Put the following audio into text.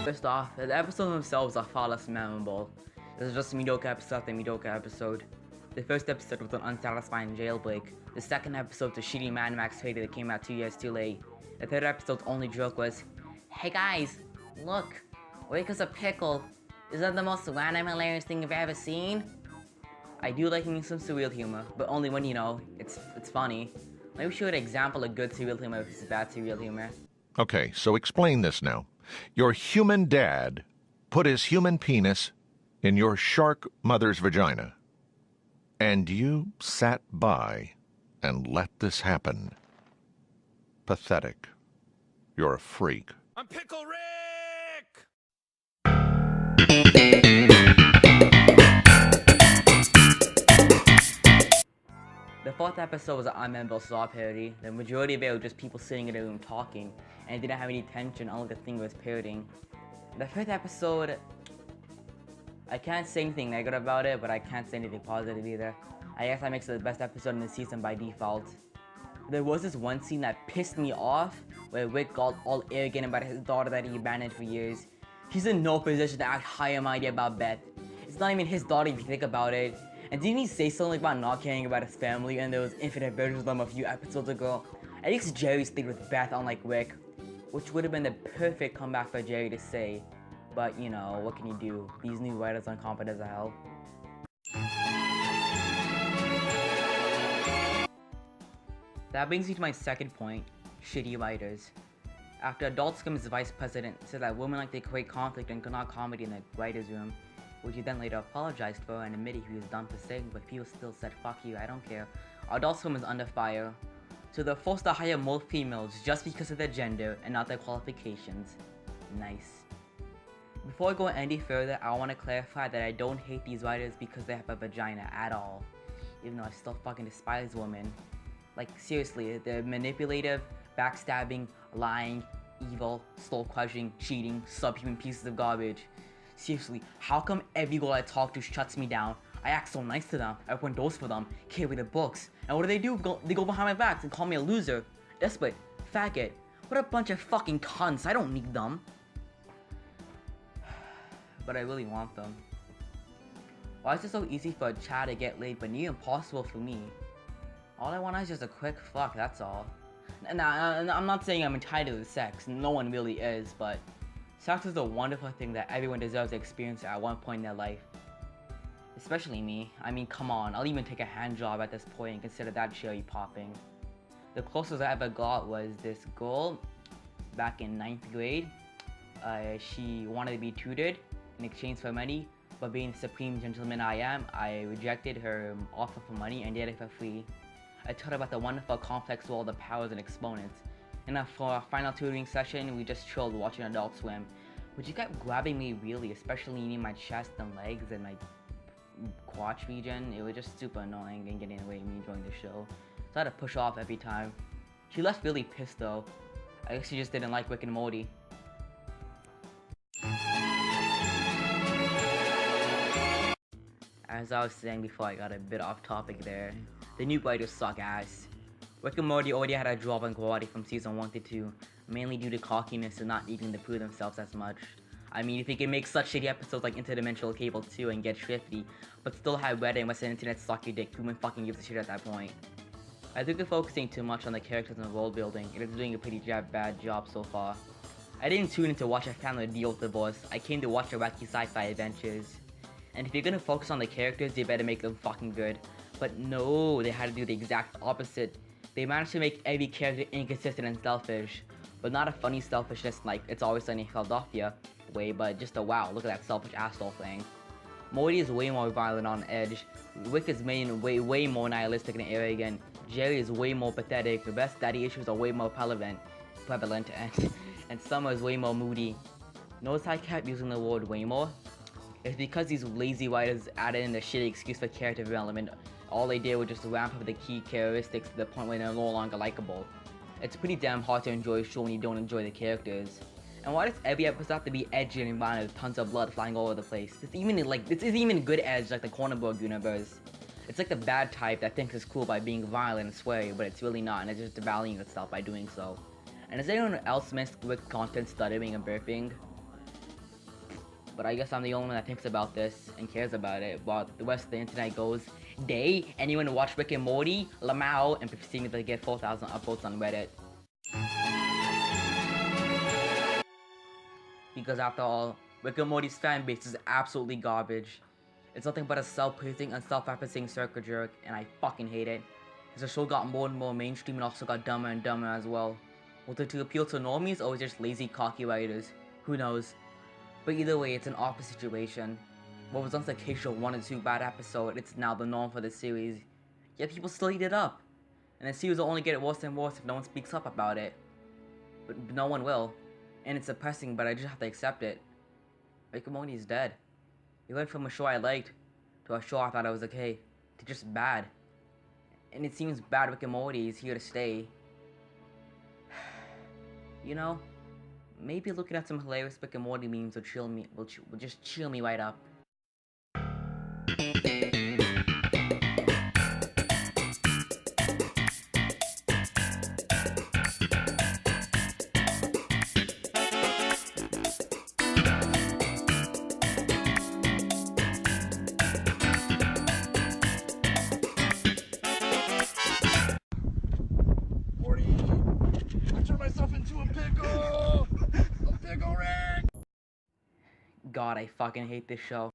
First off, the episodes themselves are far less memorable. This is just a mediocre episode after mediocre episode. The first episode was an unsatisfying jailbreak. The second episode was a shitty Mad Max trailer that came out 2 years too late. The third episode's only joke was, "Hey guys, look, Rick is a pickle. Is that the most random hilarious thing you've ever seen?" I do like me some surreal humor, but only when, it's funny. Maybe show an example of good surreal humor versus bad surreal humor. Okay, so explain this now. Your human dad put his human penis in your shark mother's vagina, and you sat by and let this happen. Pathetic. You're a freak. I'm Pickle Rick! The fourth episode was an unmemorable Saw parody. The majority of it was just people sitting in a room talking, and it didn't have any tension unlike the thing it was parodying. The fifth episode, I can't say anything negative about it, but I can't say anything positive either. I guess that makes it the best episode in the season by default. There was this one scene that pissed me off, where Rick got all arrogant about his daughter that he abandoned for years. He's in no position to act high and mighty about Beth. It's not even his daughter if you think about it. And didn't he say something about not caring about his family and there was infinite versions of them a few episodes ago? At least Jerry stayed with Beth unlike Rick, which would have been the perfect comeback for Jerry to say. But what can you do? These new writers are incompetent as hell. That brings me to my second point, shitty writers. After Adult Swim's vice president said that women like to create conflict and not comedy in the writer's room, which he then later apologized for and admitted he was done for saying, but people still said, "Fuck you, I don't care." Adult Swim is under fire. So they're forced to hire more females just because of their gender and not their qualifications. Nice. Before I go any further, I want to clarify that I don't hate these writers because they have a vagina at all. Even though I still fucking despise women. Like, seriously, they're manipulative, backstabbing, lying, evil, soul-crushing, cheating, subhuman pieces of garbage. Seriously, how come every girl I talk to shuts me down? I act so nice to them, I open doors for them, carry their books, and what do? They go behind my backs and call me a loser, desperate, faggot. What a bunch of fucking cunts, I don't need them. But I really want them. Why is it so easy for a Chad to get laid but near impossible for me? All I want is just a quick fuck, that's all. Now, I'm not saying I'm entitled to sex, no one really is, but sex is a wonderful thing that everyone deserves to experience at one point in their life. Especially me. I mean, come on, I'll even take a hand job at this point and consider that cherry popping. The closest I ever got was this girl back in 9th grade. She wanted to be tutored in exchange for money, but being the supreme gentleman I am, I rejected her offer for money and did it for free. I told her about the wonderful complex world of powers and exponents. And for our final tutoring session, we just chilled watching Adult Swim, which kept grabbing me really, especially near my chest and legs and my crotch region. It was just super annoying and getting in the way of me enjoying the show. So I had to push off every time. She left really pissed though. I guess she just didn't like Rick and Morty. As I was saying before, I got a bit off topic there. The new writers suck ass. Rick and Morty already had a drop in quality from season 1 to 2, mainly due to cockiness and not needing to prove themselves as much. I mean, if they can make such shitty episodes like Interdimensional Cable 2 and get shifty, but still have Reddit and Western Internet suck your dick, who even fucking gives a shit at that point? I think they're focusing too much on the characters and world building, and it's doing a pretty bad job so far. I didn't tune in to watch a family deal with divorce, I came to watch their wacky sci-fi adventures. And if you're gonna focus on the characters, you better make them fucking good. But no, they had to do the exact opposite. They managed to make every character inconsistent and selfish. But not a funny selfishness like It's Always Sunny in Philadelphia way, but just a wow, look at that selfish asshole thing. Morty is way more violent on edge. Rick is way more nihilistic and arrogant. Jerry is way more pathetic. The best daddy issues are way more prevalent and Summer is way more moody. Notice I kept using the word way more? It's because these lazy writers added in the shitty excuse for character development. All they did was just ramp up the key characteristics to the point where they're no longer likable. It's pretty damn hard to enjoy a show when you don't enjoy the characters. And why does every episode have to be edgy and violent with tons of blood flying all over the place? This isn't even good edge like the Cronenberg universe. It's like the bad type that thinks it's cool by being violent and sweary, but it's really not, and it's just devaluing itself by doing so. And does anyone else miss quick content stuttering and burping? But I guess I'm the only one that thinks about this and cares about it, while the rest of the internet goes, "They, anyone who watched Rick and Morty, Lamau," and proceeding to get 4,000 upvotes on Reddit. Because after all, Rick and Morty's fanbase is absolutely garbage. It's nothing but a self-praising and self-referencing circle jerk, and I fucking hate it. As the show got more and more mainstream and also got dumber and dumber as well. Was it to appeal to normies or was it just lazy, cocky writers? Who knows? But either way, it's an awful situation. What was once a occasional 1 or 2 bad episode, it's now the norm for the series. Yet people still eat it up. And the series will only get worse and worse if no one speaks up about it. But no one will. And it's depressing, but I just have to accept it. Rick and Morty is dead. It went from a show I liked to a show I thought I was okay to just bad. And it seems bad Rick and Morty is here to stay. You know, maybe looking at some hilarious Rick and Morty memes will just chill me right up. Morty! I turned myself into a pickle! A pickle Rick! God, I fucking hate this show.